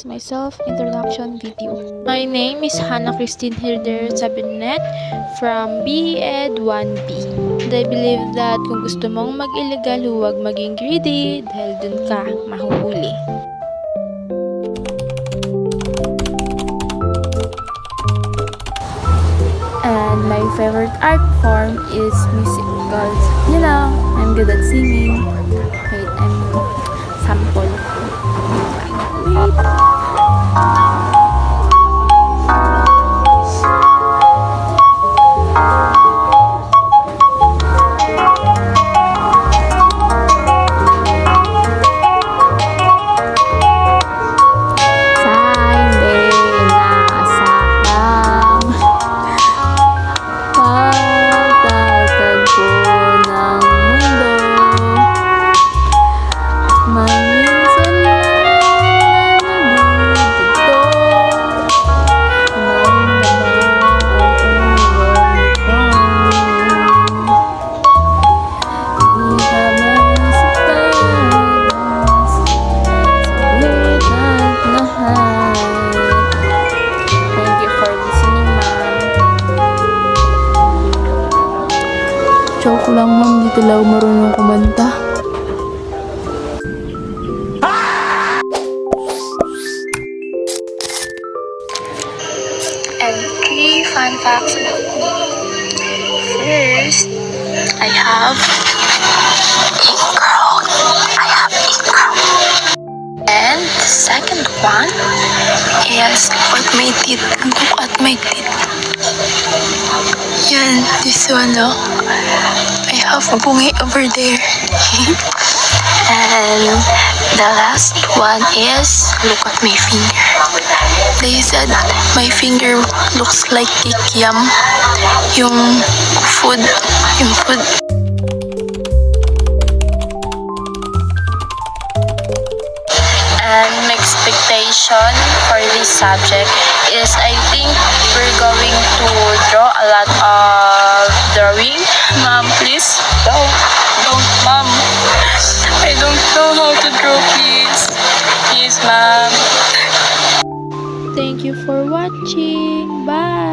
is my self-introduction video. My name is Hannah Christine Hilder Sabinet from BEd 1B. And I believe that kung gusto mong mag-illegal, huwag maging greedy dahil dun ka mahuhuli. And my favorite art form is music because, I'm good at singing. Wait, sample. Joke lang ma'am, di talaga marunong kumanta. And 3 fun facts about me. First, I have ink. And the second one is look at my teeth. Yan, this one, no? I have bungi over there. And the last one is look at my finger. They said my finger looks like kikiam. Yung food. And my expectation for this subject is I think we're going to draw a lot of drawing. Mom, please. Don't, Mom. I don't know how to draw, please. Please, Mom. Thank you for watching. Bye!